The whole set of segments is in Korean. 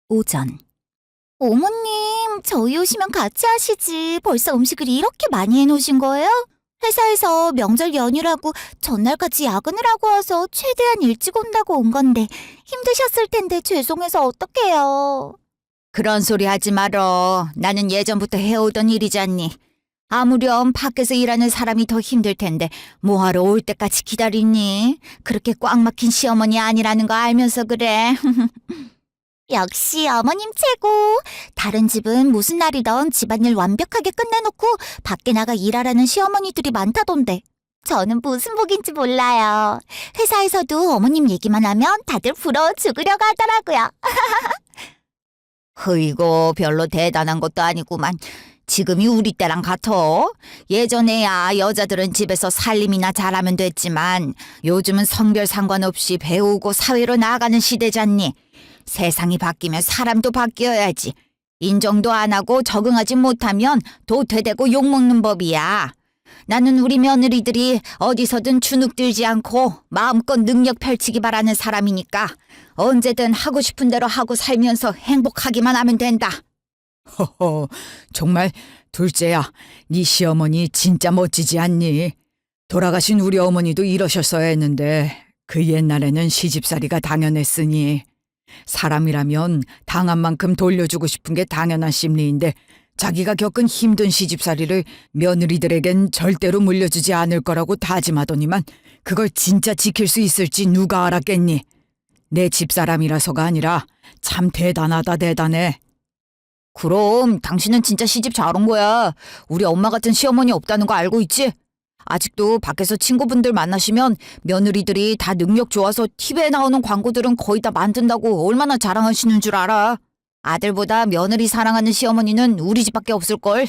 오전. 어머님, 저희 오시면 같이 하시지. 벌써 음식을 이렇게 많이 해놓으신 거예요? 회사에서 명절 연휴라고 전날까지 야근을 하고 와서 최대한 일찍 온다고 온 건데 힘드셨을 텐데 죄송해서 어떡해요. 그런 소리 하지 말어. 나는 예전부터 해오던 일이잖니. 아무렴 밖에서 일하는 사람이 더 힘들 텐데 뭐하러 올 때까지 기다리니? 그렇게 꽉 막힌 시어머니 아니라는 거 알면서 그래. 역시 어머님 최고. 다른 집은 무슨 날이던 집안일 완벽하게 끝내놓고 밖에 나가 일하라는 시어머니들이 많다던데 저는 무슨 복인지 몰라요. 회사에서도 어머님 얘기만 하면 다들 부러워 죽으려고 하더라고요. 흐이고 별로 대단한 것도 아니구만. 지금이 우리 때랑 같아. 예전에야 여자들은 집에서 살림이나 잘하면 됐지만 요즘은 성별 상관없이 배우고 사회로 나아가는 시대잖니. 세상이 바뀌면 사람도 바뀌어야지. 인정도 안 하고 적응하지 못하면 도태되고 욕먹는 법이야. 나는 우리 며느리들이 어디서든 주눅 들지 않고 마음껏 능력 펼치기 바라는 사람이니까 언제든 하고 싶은 대로 하고 살면서 행복하기만 하면 된다. 허허, 정말 둘째야, 네 시어머니 진짜 멋지지 않니? 돌아가신 우리 어머니도 이러셨어야 했는데 그 옛날에는 시집살이가 당연했으니 사람이라면 당한 만큼 돌려주고 싶은 게 당연한 심리인데 자기가 겪은 힘든 시집살이를 며느리들에겐 절대로 물려주지 않을 거라고 다짐하더니만 그걸 진짜 지킬 수 있을지 누가 알았겠니? 내 집사람이라서가 아니라 참 대단하다 대단해. 그럼 당신은 진짜 시집 잘 온 거야. 우리 엄마 같은 시어머니 없다는 거 알고 있지? 아직도 밖에서 친구분들 만나시면 며느리들이 다 능력 좋아서 TV에 나오는 광고들은 거의 다 만든다고 얼마나 자랑하시는 줄 알아. 아들보다 며느리 사랑하는 시어머니는 우리 집밖에 없을걸.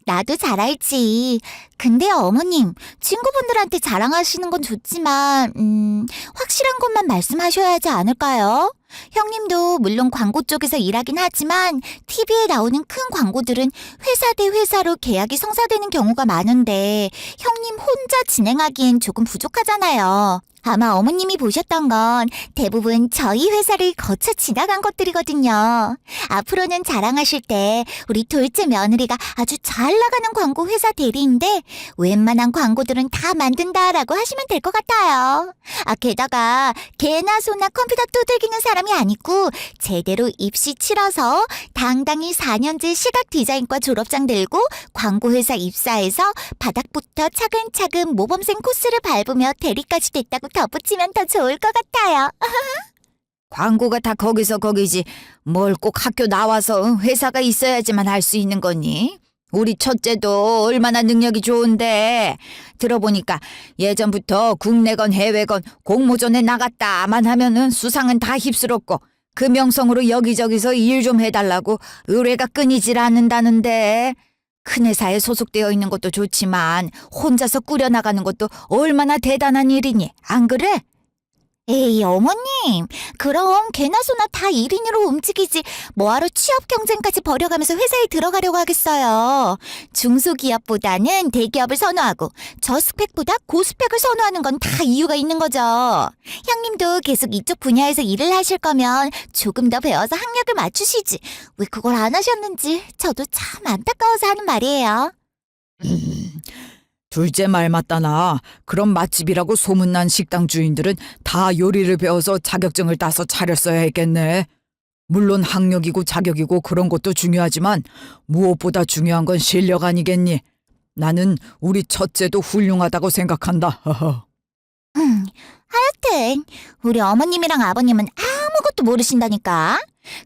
나도 잘 알지. 근데 어머님, 친구분들한테 자랑하시는 건 좋지만 확실한 것만 말씀하셔야 하지 않을까요? 형님도 물론 광고 쪽에서 일하긴 하지만 TV에 나오는 큰 광고들은 회사 대 회사로 계약이 성사되는 경우가 많은데 형님 혼자 진행하기엔 조금 부족하잖아요. 아마 어머님이 보셨던 건 대부분 저희 회사를 거쳐 지나간 것들이거든요. 앞으로는 자랑하실 때 우리 둘째 며느리가 아주 잘 나가는 광고 회사 대리인데 웬만한 광고들은 다 만든다라고 하시면 될 것 같아요. 게다가 개나 소나 컴퓨터 두들기는 사람이 아니고 제대로 입시 치러서 당당히 4년제 시각 디자인과 졸업장 들고 광고 회사 입사해서 바닥부터 차근차근 모범생 코스를 밟으며 대리까지 됐다고 덧붙이면 더 좋을 것 같아요. 광고가 다 거기서 거기지. 뭘 꼭 학교 나와서 회사가 있어야지만 할 수 있는 거니? 우리 첫째도 얼마나 능력이 좋은데 들어보니까 예전부터 국내건 해외건 공모전에 나갔다만 하면은 수상은 다 휩쓸었고 그 명성으로 여기저기서 일 좀 해달라고 의뢰가 끊이질 않는다는데 큰 회사에 소속되어 있는 것도 좋지만 혼자서 꾸려나가는 것도 얼마나 대단한 일이니 안 그래? 에이 어머님, 그럼 개나 소나 다 1인으로 움직이지 뭐하러 취업 경쟁까지 벌여가면서 회사에 들어가려고 하겠어요. 중소기업보다는 대기업을 선호하고 저스펙보다 고스펙을 선호하는 건 다 이유가 있는 거죠. 형님도 계속 이쪽 분야에서 일을 하실 거면 조금 더 배워서 학력을 맞추시지 왜 그걸 안 하셨는지 저도 참 안타까워서 하는 말이에요. 둘째 말 맞다나. 그런 맛집이라고 소문난 식당 주인들은 다 요리를 배워서 자격증을 따서 차렸어야 했겠네. 물론 학력이고 자격이고 그런 것도 중요하지만 무엇보다 중요한 건 실력 아니겠니? 나는 우리 첫째도 훌륭하다고 생각한다. 허허. 하여튼 우리 어머님이랑 아버님은 아무것도 모르신다니까.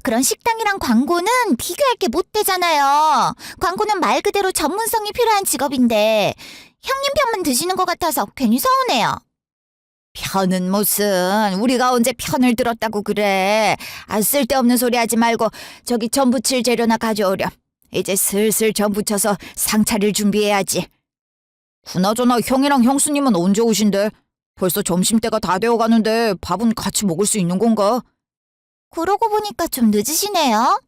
그런 식당이랑 광고는 비교할 게 못 되잖아요. 광고는 말 그대로 전문성이 필요한 직업인데 형님 편만 드시는 것 같아서 괜히 서운해요. 편은 무슨 우리가 언제 편을 들었다고 그래. 쓸데없는 소리 하지 말고 저기 전 부칠 재료나 가져오렴. 이제 슬슬 전 부쳐서 상 차릴 준비해야지. 그나저나 형이랑 형수님은 언제 오신대? 벌써 점심때가 다 되어가는데 밥은 같이 먹을 수 있는 건가? 그러고 보니까 좀 늦으시네요.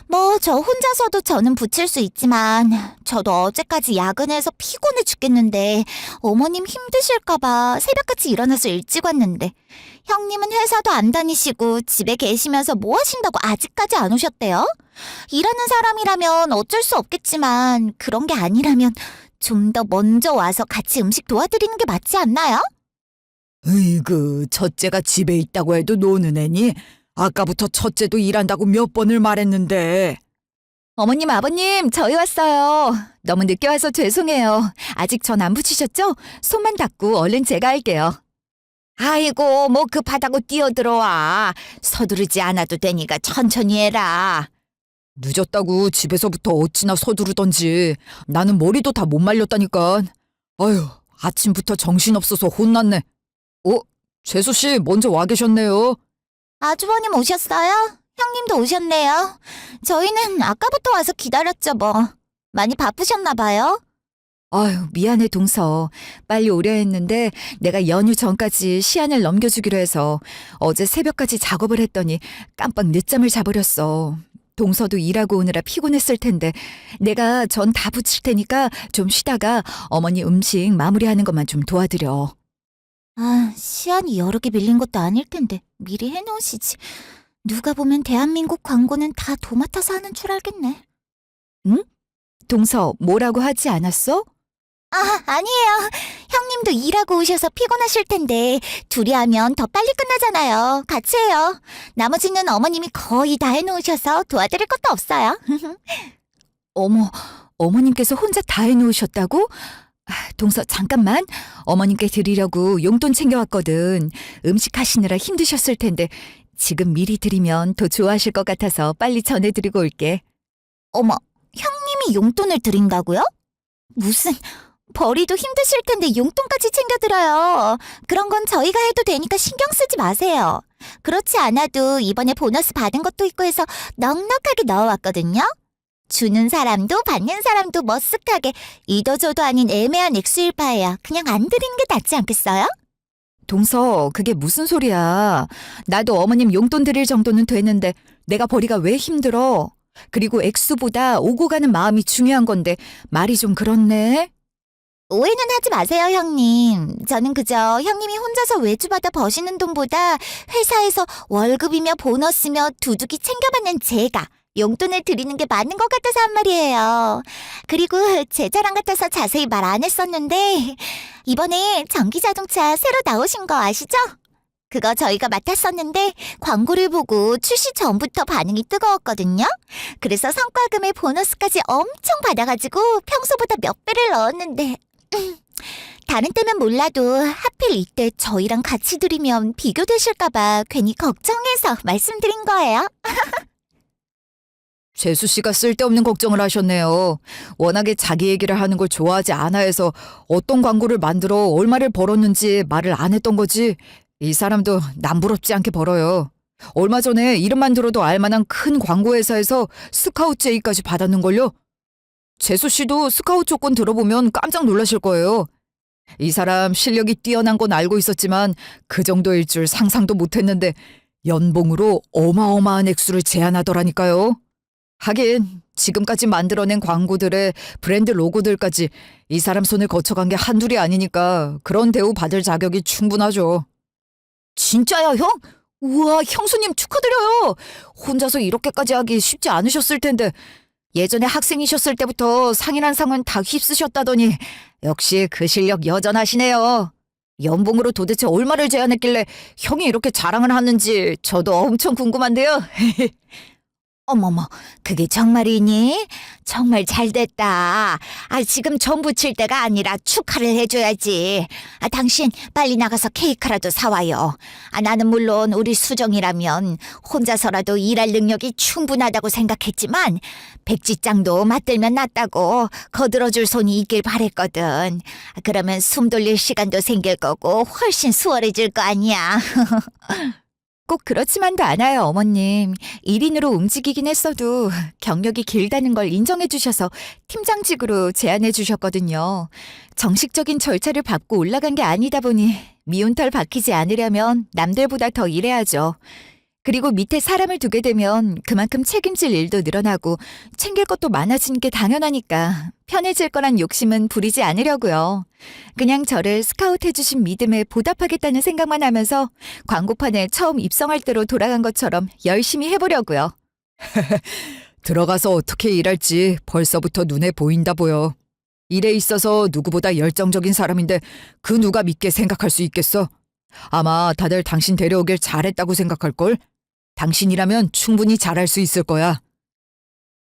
뭐 저 혼자서도 저는 부칠 수 있지만 저도 어제까지 야근해서 피곤해 죽겠는데 어머님 힘드실까 봐 새벽같이 일어나서 일찍 왔는데 형님은 회사도 안 다니시고 집에 계시면서 뭐 하신다고 아직까지 안 오셨대요? 일하는 사람이라면 어쩔 수 없겠지만 그런 게 아니라면 좀 더 먼저 와서 같이 음식 도와드리는 게 맞지 않나요? 으이그, 첫째가 집에 있다고 해도 노는 애니? 아까부터 첫째도 일한다고 몇 번을 말했는데. 어머님, 아버님, 저희 왔어요. 너무 늦게 와서 죄송해요. 아직 전 안 붙이셨죠? 손만 닦고 얼른 제가 할게요. 아이고, 뭐 급하다고 뛰어들어와. 서두르지 않아도 되니까 천천히 해라. 늦었다고 집에서부터 어찌나 서두르던지. 나는 머리도 다 못 말렸다니까. 아휴, 아침부터 정신없어서 혼났네. 재수씨 먼저 와 계셨네요. 아주버님 오셨어요? 형님도 오셨네요. 저희는 아까부터 와서 기다렸죠 뭐. 많이 바쁘셨나 봐요. 아유, 미안해, 동서. 빨리 오려 했는데 내가 연휴 전까지 시한을 넘겨주기로 해서 어제 새벽까지 작업을 했더니 깜빡 늦잠을 자버렸어. 동서도 일하고 오느라 피곤했을 텐데 내가 전 다 붙일 테니까 좀 쉬다가 어머니 음식 마무리하는 것만 좀 도와드려. 아, 시안이 여러 개 밀린 것도 아닐 텐데 미리 해놓으시지. 누가 보면 대한민국 광고는 다 도맡아서 하는 줄 알겠네. 동서, 뭐라고 하지 않았어? 아, 아니에요. 형님도 일하고 오셔서 피곤하실 텐데 둘이 하면 더 빨리 끝나잖아요. 같이 해요. 나머지는 어머님이 거의 다 해놓으셔서 도와드릴 것도 없어요. 어머, 어머님께서 혼자 다 해놓으셨다고? 동서, 잠깐만. 어머님께 드리려고 용돈 챙겨왔거든. 음식 하시느라 힘드셨을 텐데 지금 미리 드리면 더 좋아하실 것 같아서 빨리 전해드리고 올게. 어머, 형님이 용돈을 드린다고요? 무슨 벌이도 힘드실 텐데 용돈까지 챙겨드려요. 그런 건 저희가 해도 되니까 신경 쓰지 마세요. 그렇지 않아도 이번에 보너스 받은 것도 있고 해서 넉넉하게 넣어왔거든요. 주는 사람도 받는 사람도 머쓱하게 이도저도 아닌 애매한 액수일 바에야 그냥 안 드리는 게 낫지 않겠어요? 동서, 그게 무슨 소리야. 나도 어머님 용돈 드릴 정도는 되는데 내가 벌이가 왜 힘들어? 그리고 액수보다 오고 가는 마음이 중요한 건데 말이 좀 그렇네. 오해는 하지 마세요, 형님. 저는 그저 형님이 혼자서 외주받아 버시는 돈보다 회사에서 월급이며 보너스며 두둑이 챙겨받는 제가 용돈을 드리는 게 맞는 것 같아서 한 말이에요. 그리고 제 자랑 같아서 자세히 말 안 했었는데 이번에 전기자동차 새로 나오신 거 아시죠? 그거 저희가 맡았었는데 광고를 보고 출시 전부터 반응이 뜨거웠거든요. 그래서 성과금에 보너스까지 엄청 받아가지고 평소보다 몇 배를 넣었는데 다른 때면 몰라도 하필 이때 저희랑 같이 드리면 비교되실까봐 괜히 걱정해서 말씀드린 거예요. 재수씨가 쓸데없는 걱정을 하셨네요. 워낙에 자기 얘기를 하는 걸 좋아하지 않아 해서 어떤 광고를 만들어 얼마를 벌었는지 말을 안 했던 거지. 이 사람도 남부럽지 않게 벌어요. 얼마 전에 이름만 들어도 알만한 큰 광고회사에서 스카우트 제의까지 받았는걸요. 재수씨도 스카우트 조건 들어보면 깜짝 놀라실 거예요. 이 사람 실력이 뛰어난 건 알고 있었지만 그 정도일 줄 상상도 못했는데 연봉으로 어마어마한 액수를 제안하더라니까요. 하긴 지금까지 만들어낸 광고들의 브랜드 로고들까지 이 사람 손을 거쳐간 게 한둘이 아니니까 그런 대우 받을 자격이 충분하죠. 진짜야, 형? 우와, 형수님 축하드려요. 혼자서 이렇게까지 하기 쉽지 않으셨을 텐데 예전에 학생이셨을 때부터 상이란 상은 다 휩쓰셨다더니 역시 그 실력 여전하시네요. 연봉으로 도대체 얼마를 제안했길래 형이 이렇게 자랑을 하는지 저도 엄청 궁금한데요. 어머머, 그게 정말이니? 정말 잘 됐다. 지금 전 부칠 때가 아니라 축하를 해줘야지. 당신 빨리 나가서 케이크라도 사와요. 나는 물론 우리 수정이라면 혼자서라도 일할 능력이 충분하다고 생각했지만 백지장도 맞들면 낫다고 거들어줄 손이 있길 바랬거든. 그러면 숨 돌릴 시간도 생길 거고 훨씬 수월해질 거 아니야. 꼭 그렇지만도 않아요, 어머님. 1인으로 움직이긴 했어도 경력이 길다는 걸 인정해 주셔서 팀장직으로 제안해 주셨거든요. 정식적인 절차를 밟고 올라간 게 아니다 보니 미운털 박히지 않으려면 남들보다 더 일해야죠. 그리고 밑에 사람을 두게 되면 그만큼 책임질 일도 늘어나고 챙길 것도 많아지는 게 당연하니까 편해질 거란 욕심은 부리지 않으려고요. 그냥 저를 스카우트 해주신 믿음에 보답하겠다는 생각만 하면서 광고판에 처음 입성할 때로 돌아간 것처럼 열심히 해보려고요. 들어가서 어떻게 일할지 벌써부터 눈에 보인다 보여. 일에 있어서 누구보다 열정적인 사람인데 그 누가 믿게 생각할 수 있겠어? 아마 다들 당신 데려오길 잘했다고 생각할걸? 당신이라면 충분히 잘할 수 있을 거야.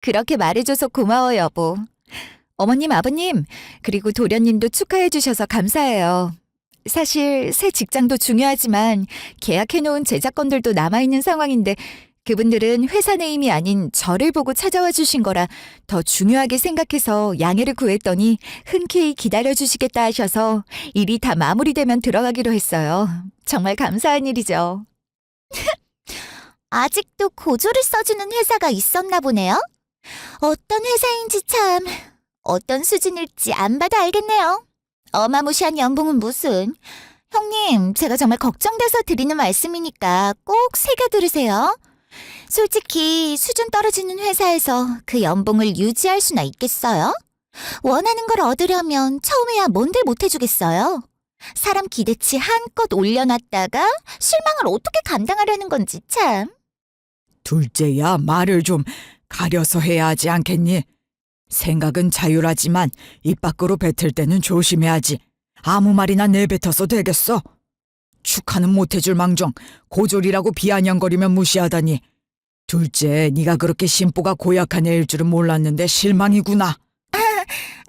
그렇게 말해줘서 고마워, 여보. 어머님, 아버님, 그리고 도련님도 축하해주셔서 감사해요. 사실 새 직장도 중요하지만 계약해놓은 제작건들도 남아있는 상황인데 그분들은 회사 네임이 아닌 저를 보고 찾아와 주신 거라 더 중요하게 생각해서 양해를 구했더니 흔쾌히 기다려주시겠다 하셔서 일이 다 마무리되면 들어가기로 했어요. 정말 감사한 일이죠. 아직도 고조를 써주는 회사가 있었나 보네요. 어떤 회사인지 참, 어떤 수준일지 안 봐도 알겠네요. 어마무시한 연봉은 무슨. 형님, 제가 정말 걱정돼서 드리는 말씀이니까 꼭 새겨 들으세요. 솔직히 수준 떨어지는 회사에서 그 연봉을 유지할 수나 있겠어요? 원하는 걸 얻으려면 처음에야 뭔들 못해주겠어요? 사람 기대치 한껏 올려놨다가 실망을 어떻게 감당하려는 건지 참. 둘째야, 말을 좀 가려서 해야 하지 않겠니? 생각은 자율하지만 입 밖으로 뱉을 때는 조심해야지. 아무 말이나 내뱉어서 되겠어? 축하는 못해줄 망정 고졸이라고 비아냥거리면 무시하다니. 둘째, 네가 그렇게 심보가 고약한 애일 줄은 몰랐는데 실망이구나.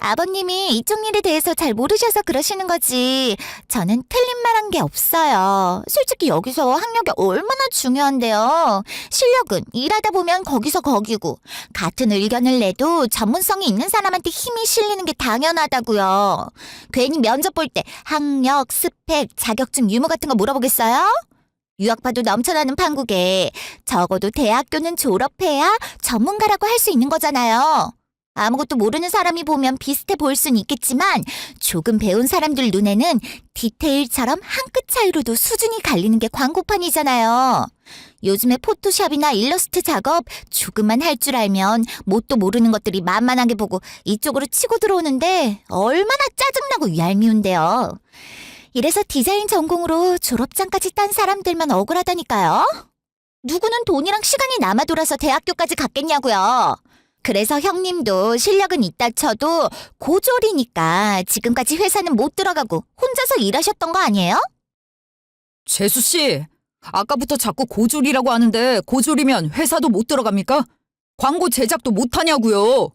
아버님이 이쪽 일에 대해서 잘 모르셔서 그러시는 거지. 저는 틀린 말 한 게 없어요. 솔직히 여기서 학력이 얼마나 중요한데요. 실력은 일하다 보면 거기서 거기고 같은 의견을 내도 전문성이 있는 사람한테 힘이 실리는 게 당연하다고요. 괜히 면접 볼 때 학력, 스펙, 자격증, 유무 같은 거 물어보겠어요? 유학파도 넘쳐나는 판국에 적어도 대학교는 졸업해야 전문가라고 할 수 있는 거잖아요. 아무것도 모르는 사람이 보면 비슷해 보일 순 있겠지만 조금 배운 사람들 눈에는 디테일처럼 한 끗 차이로도 수준이 갈리는 게 광고판이잖아요. 요즘에 포토샵이나 일러스트 작업 조금만 할 줄 알면 뭣도 모르는 것들이 만만하게 보고 이쪽으로 치고 들어오는데 얼마나 짜증나고 얄미운데요. 이래서 디자인 전공으로 졸업장까지 딴 사람들만 억울하다니까요. 누구는 돈이랑 시간이 남아 돌아서 대학교까지 갔겠냐고요. 그래서 형님도 실력은 있다 쳐도 고졸이니까 지금까지 회사는 못 들어가고 혼자서 일하셨던 거 아니에요? 재수씨, 아까부터 자꾸 고졸이라고 하는데 고졸이면 회사도 못 들어갑니까? 광고 제작도 못하냐고요.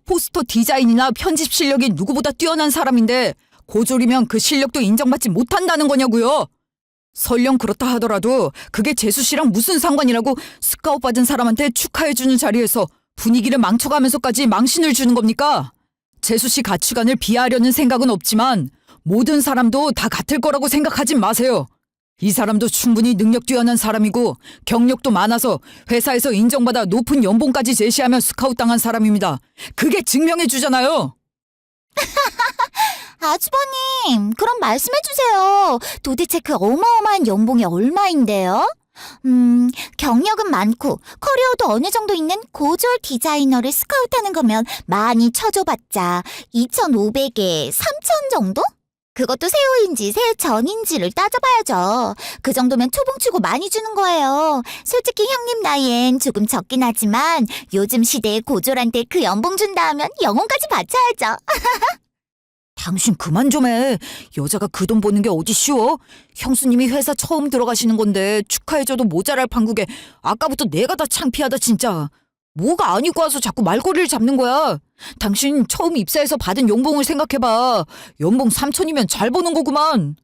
포스터 디자인이나 편집 실력이 누구보다 뛰어난 사람인데 고졸이면 그 실력도 인정받지 못한다는 거냐고요. 설령 그렇다 하더라도 그게 재수씨랑 무슨 상관이라고 스카웃 받은 사람한테 축하해주는 자리에서 분위기를 망쳐가면서까지 망신을 주는 겁니까? 재수씨 가치관을 비하하려는 생각은 없지만 모든 사람도 다 같을 거라고 생각하진 마세요. 이 사람도 충분히 능력 뛰어난 사람이고 경력도 많아서 회사에서 인정받아 높은 연봉까지 제시하며 스카웃 당한 사람입니다. 그게 증명해 주잖아요. 아주버님, 그럼 말씀해주세요. 도대체 그 어마어마한 연봉이 얼마인데요? 경력은 많고 커리어도 어느 정도 있는 고졸 디자이너를 스카우트하는 거면 많이 쳐줘봤자 2,500에 3,000 정도? 그것도 새우인지 새우 전인지를 따져봐야죠. 그 정도면 초봉치고 많이 주는 거예요. 솔직히 형님 나이엔 조금 적긴 하지만 요즘 시대에 고졸한테 그 연봉 준다 하면 영혼까지 바쳐야죠. 당신 그만 좀 해. 여자가 그 돈 버는 게 어디 쉬워? 형수님이 회사 처음 들어가시는 건데 축하해줘도 모자랄 판국에 아까부터 내가 다 창피하다 진짜. 뭐가 아니고 와서 자꾸 말꼬리를 잡는 거야. 당신 처음 입사해서 받은 연봉을 생각해봐. 연봉 3,000이면 잘 버는 거구만.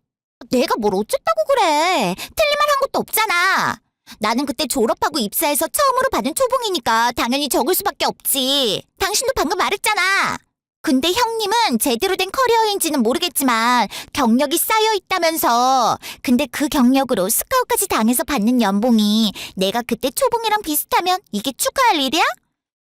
내가 뭘 어쨌다고 그래. 틀린 말 한 것도 없잖아. 나는 그때 졸업하고 입사해서 처음으로 받은 초봉이니까 당연히 적을 수밖에 없지. 당신도 방금 말했잖아. 근데 형님은 제대로 된 커리어인지는 모르겠지만 경력이 쌓여 있다면서. 근데 그 경력으로 스카웃까지 당해서 받는 연봉이 내가 그때 초봉이랑 비슷하면 이게 축하할 일이야?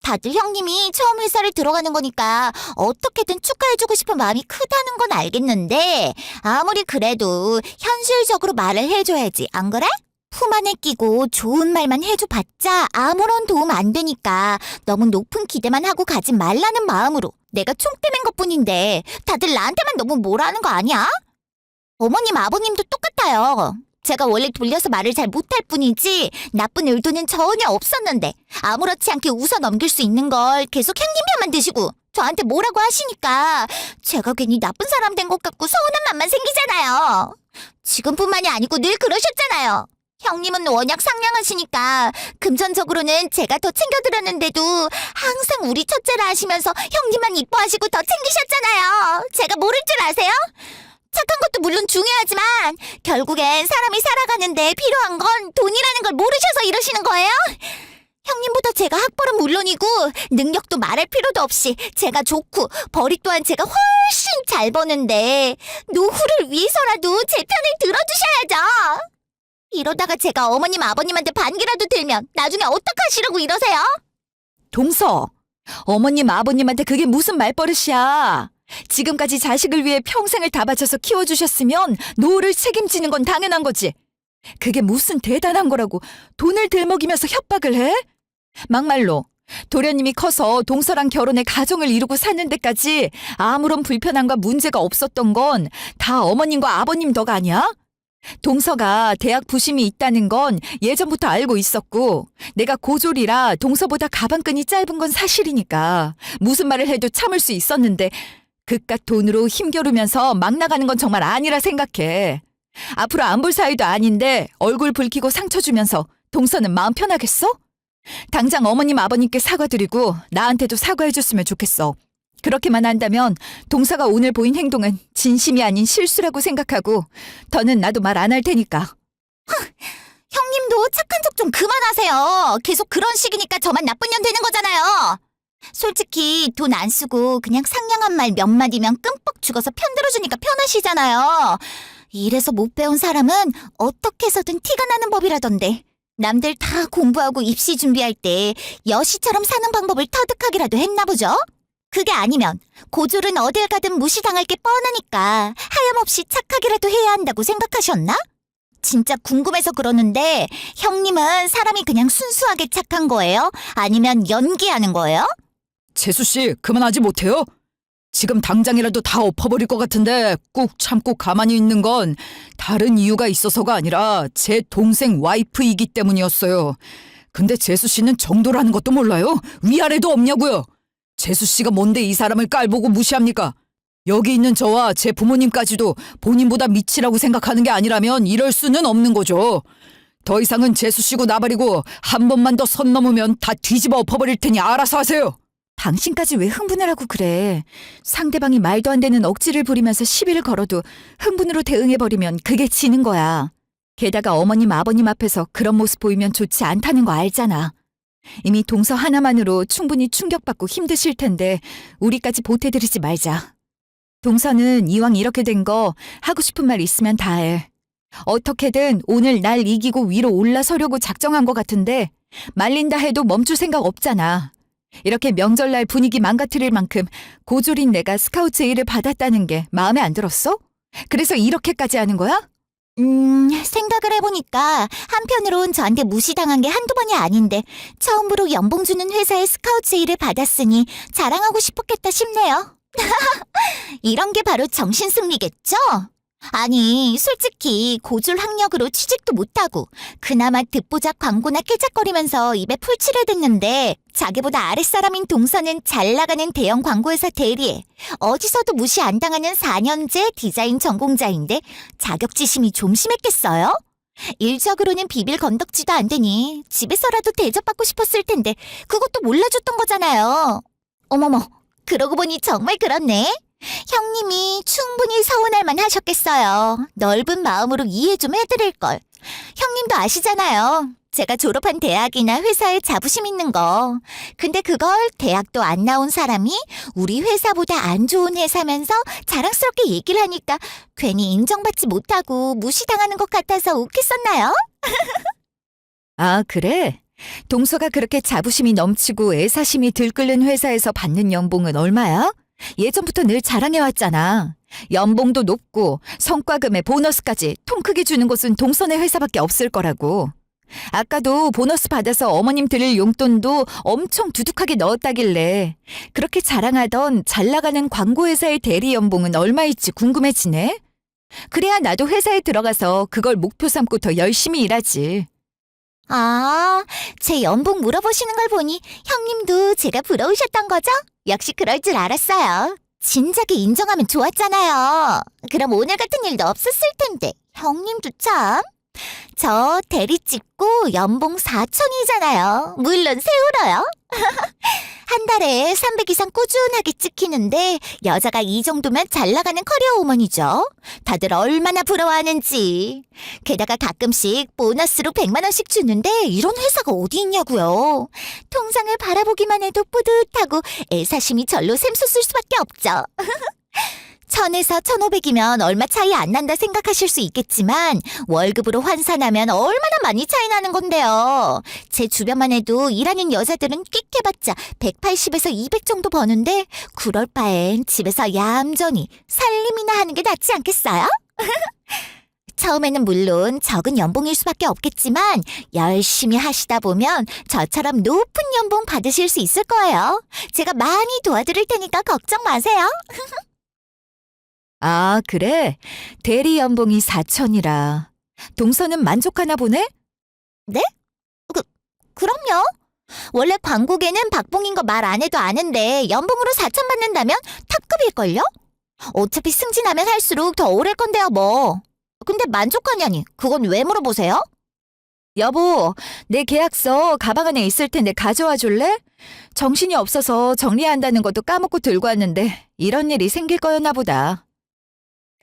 다들 형님이 처음 회사를 들어가는 거니까 어떻게든 축하해주고 싶은 마음이 크다는 건 알겠는데 아무리 그래도 현실적으로 말을 해줘야지, 안 그래? 품 안에 끼고 좋은 말만 해줘봤자 아무런 도움 안 되니까 너무 높은 기대만 하고 가지 말라는 마음으로 내가 총대맨 것뿐인데 다들 나한테만 너무 뭐라는 거 아니야? 어머님, 아버님도 똑같아요. 제가 원래 돌려서 말을 잘 못할 뿐이지 나쁜 의도는 전혀 없었는데 아무렇지 않게 웃어 넘길 수 있는 걸 계속 형님 편만 드시고 저한테 뭐라고 하시니까 제가 괜히 나쁜 사람 된 것 같고 서운한 맘만 생기잖아요. 지금뿐만이 아니고 늘 그러셨잖아요. 형님은 워낙 상냥하시니까 금전적으로는 제가 더 챙겨드렸는데도 항상 우리 첫째라 하시면서 형님만 이뻐하시고 더 챙기셨잖아요. 제가 모를 줄 아세요? 착한 것도 물론 중요하지만 결국엔 사람이 살아가는데 필요한 건 돈이라는 걸 모르셔서 이러시는 거예요? 형님보다 제가 학벌은 물론이고 능력도 말할 필요도 없이 제가 좋고 벌이 또한 제가 훨씬 잘 버는데 노후를 위해서라도 제 편을 들어주셔야죠. 이러다가 제가 어머님 아버님한테 반기라도 들면 나중에 어떡하시려고 이러세요? 동서, 어머님 아버님한테 그게 무슨 말버릇이야. 지금까지 자식을 위해 평생을 다 바쳐서 키워주셨으면 노후를 책임지는 건 당연한 거지. 그게 무슨 대단한 거라고 돈을 들먹이면서 협박을 해? 막말로 도련님이 커서 동서랑 결혼해 가정을 이루고 사는 데까지 아무런 불편함과 문제가 없었던 건 다 어머님과 아버님 덕 아니야? 동서가 대학 부심이 있다는 건 예전부터 알고 있었고 내가 고졸이라 동서보다 가방끈이 짧은 건 사실이니까 무슨 말을 해도 참을 수 있었는데 그깟 돈으로 힘겨루면서 막 나가는 건 정말 아니라 생각해. 앞으로 안 볼 사이도 아닌데 얼굴 붉히고 상처 주면서 동서는 마음 편하겠어? 당장 어머님 아버님께 사과드리고 나한테도 사과해줬으면 좋겠어. 그렇게만 한다면 동서가 오늘 보인 행동은 진심이 아닌 실수라고 생각하고 더는 나도 말 안 할 테니까. 형님도 착한 척 좀 그만하세요. 계속 그런 식이니까 저만 나쁜 년 되는 거잖아요. 솔직히 돈 안 쓰고 그냥 상냥한 말 몇 마디면 끔뻑 죽어서 편들어주니까 편하시잖아요. 이래서 못 배운 사람은 어떻게 해서든 티가 나는 법이라던데 남들 다 공부하고 입시 준비할 때 여시처럼 사는 방법을 터득하기라도 했나 보죠? 그게 아니면 고졸은 어딜 가든 무시당할 게 뻔하니까 하염없이 착하기라도 해야 한다고 생각하셨나? 진짜 궁금해서 그러는데 형님은 사람이 그냥 순수하게 착한 거예요? 아니면 연기하는 거예요? 재수씨 그만하지 못해요? 지금 당장이라도 다 엎어버릴 것 같은데 꾹 참고 가만히 있는 건 다른 이유가 있어서가 아니라 제 동생 와이프이기 때문이었어요. 근데 재수씨는 정도라는 것도 몰라요? 위아래도 없냐고요? 재수씨가 뭔데 이 사람을 깔보고 무시합니까? 여기 있는 저와 제 부모님까지도 본인보다 밑이라고 생각하는 게 아니라면 이럴 수는 없는 거죠. 더 이상은 재수씨고 나발이고 한 번만 더 선 넘으면 다 뒤집어 엎어버릴 테니 알아서 하세요. 당신까지 왜 흥분을 하고 그래? 상대방이 말도 안 되는 억지를 부리면서 시비를 걸어도 흥분으로 대응해버리면 그게 지는 거야. 게다가 어머님 아버님 앞에서 그런 모습 보이면 좋지 않다는 거 알잖아. 이미 동서 하나만으로 충분히 충격받고 힘드실 텐데 우리까지 보태드리지 말자. 동서는 이왕 이렇게 된 거 하고 싶은 말 있으면 다 해. 어떻게든 오늘 날 이기고 위로 올라서려고 작정한 것 같은데 말린다 해도 멈출 생각 없잖아. 이렇게 명절날 분위기 망가뜨릴 만큼 고졸인 내가 스카우트 제의를 받았다는 게 마음에 안 들었어? 그래서 이렇게까지 하는 거야? 생각을 해보니까 한편으론 저한테 무시당한 게 한두 번이 아닌데 처음으로 연봉 주는 회사에 스카우트 제의를 받았으니 자랑하고 싶었겠다 싶네요. 이런 게 바로 정신승리겠죠? 아니 솔직히 고졸 학력으로 취직도 못하고 그나마 듣보잡 광고나 깨작거리면서 입에 풀칠을 댔는데 자기보다 아랫사람인 동서는 잘 나가는 대형 광고회사 대리에 어디서도 무시 안 당하는 4년제 디자인 전공자인데 자격지심이 좀 심했겠어요? 일적으로는 비빌 건덕지도 안 되니 집에서라도 대접받고 싶었을 텐데 그것도 몰라줬던 거잖아요. 어머머, 그러고 보니 정말 그렇네. 형님이 충분히 서운할 만 하셨겠어요. 넓은 마음으로 이해 좀 해드릴걸. 형님도 아시잖아요. 제가 졸업한 대학이나 회사에 자부심 있는 거. 근데 그걸 대학도 안 나온 사람이 우리 회사보다 안 좋은 회사면서 자랑스럽게 얘기를 하니까 괜히 인정받지 못하고 무시당하는 것 같아서 웃겼었나요? 아, 그래? 동서가 그렇게 자부심이 넘치고 애사심이 들끓는 회사에서 받는 연봉은 얼마야? 예전부터 늘 자랑해왔잖아. 연봉도 높고 성과금에 보너스까지 통 크게 주는 곳은 동선의 회사밖에 없을 거라고. 아까도 보너스 받아서 어머님 드릴 용돈도 엄청 두둑하게 넣었다길래 그렇게 자랑하던 잘 나가는 광고회사의 대리 연봉은 얼마일지 궁금해지네. 그래야 나도 회사에 들어가서 그걸 목표 삼고 더 열심히 일하지. 아, 제 연봉 물어보시는 걸 보니 형님도 제가 부러우셨던 거죠? 역시 그럴 줄 알았어요. 진작에 인정하면 좋았잖아요. 그럼 오늘 같은 일도 없었을 텐데. 형님도 참. 저 대리 찍고 연봉 4천이잖아요. 물론 세울어요. 한 달에 300 이상 꾸준하게 찍히는데 여자가 이 정도면 잘 나가는 커리어 우먼이죠. 다들 얼마나 부러워하는지. 게다가 가끔씩 보너스로 100만 원씩 주는데 이런 회사가 어디 있냐고요. 통장을 바라보기만 해도 뿌듯하고 애사심이 절로 샘솟을 수밖에 없죠. 1000에서 1500이면 얼마 차이 안 난다 생각하실 수 있겠지만 월급으로 환산하면 얼마나 많이 차이 나는 건데요. 제 주변만 해도 일하는 여자들은 끽해봤자 180에서 200 정도 버는데 그럴 바엔 집에서 얌전히 살림이나 하는 게 낫지 않겠어요? 처음에는 물론 적은 연봉일 수밖에 없겠지만 열심히 하시다 보면 저처럼 높은 연봉 받으실 수 있을 거예요. 제가 많이 도와드릴 테니까 걱정 마세요. 아, 그래? 대리 연봉이 4천이라. 동서는 만족하나 보네? 그럼요. 원래 광고계는 박봉인 거 말 안 해도 아는데 연봉으로 4천 받는다면 탑급일걸요? 어차피 승진하면 할수록 더 오를 건데요 뭐. 근데 만족하냐니 그건 왜 물어보세요? 여보, 내 계약서 가방 안에 있을 텐데 가져와 줄래? 정신이 없어서 정리해야 한다는 것도 까먹고 들고 왔는데 이런 일이 생길 거였나 보다.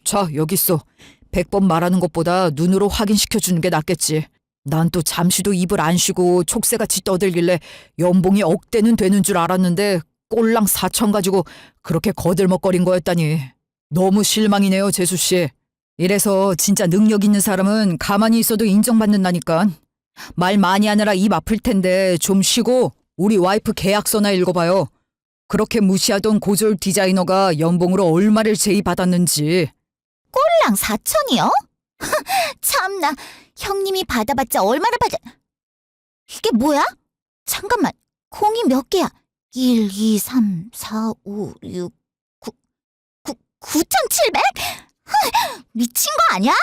자, 여기 있어. 100번 말하는 것보다 눈으로 확인시켜주는 게 낫겠지. 난 또 잠시도 입을 안 쉬고 촉새같이 떠들길래 연봉이 억대는 되는 줄 알았는데 꼴랑 4천 가지고 그렇게 거들먹거린 거였다니. 너무 실망이네요, 재수 씨. 이래서 진짜 능력 있는 사람은 가만히 있어도 인정받는다니까. 말 많이 하느라 입 아플 텐데 좀 쉬고 우리 와이프 계약서나 읽어봐요. 그렇게 무시하던 고졸 디자이너가 연봉으로 얼마를 제의받았는지. 꼴랑 4천이요? 참나, 형님이 받아봤자 얼마나 받아... 이게 뭐야? 잠깐만, 공이 몇 개야? 1, 2, 3, 4, 5, 6, 9,700? 미친 거 아니야?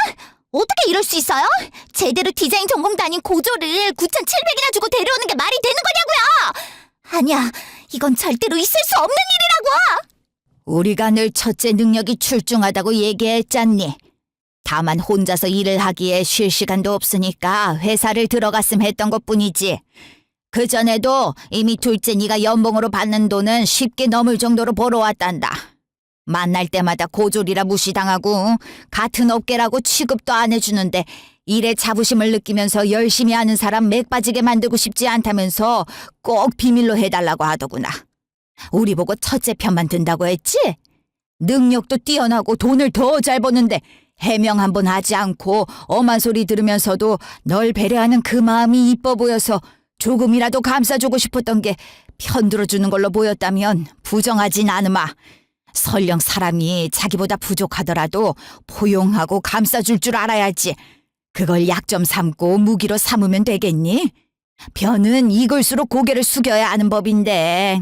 어떻게 이럴 수 있어요? 제대로 디자인 전공도 아닌 고졸을 9,700이나 주고 데려오는 게 말이 되는 거냐고요! 아니야, 이건 절대로 있을 수 없는 일이라고! 우리가 늘 첫째 능력이 출중하다고 얘기했잖니. 다만 혼자서 일을 하기에 쉴 시간도 없으니까 회사를 들어갔음 했던 것뿐이지. 그전에도 이미 둘째 네가 연봉으로 받는 돈은 쉽게 넘을 정도로 벌어왔단다. 만날 때마다 고졸이라 무시당하고 같은 업계라고 취급도 안 해주는데 일에 자부심을 느끼면서 열심히 하는 사람 맥 빠지게 만들고 싶지 않다면서 꼭 비밀로 해달라고 하더구나. 우리 보고 첫째 편만 든다고 했지? 능력도 뛰어나고 돈을 더 잘 버는데 해명 한번 하지 않고 엄한 소리 들으면서도 널 배려하는 그 마음이 이뻐 보여서 조금이라도 감싸주고 싶었던 게 편들어주는 걸로 보였다면 부정하진 않으마. 설령 사람이 자기보다 부족하더라도 포용하고 감싸줄 줄 알아야지. 그걸 약점 삼고 무기로 삼으면 되겠니? 변은 익을수록 고개를 숙여야 하는 법인데.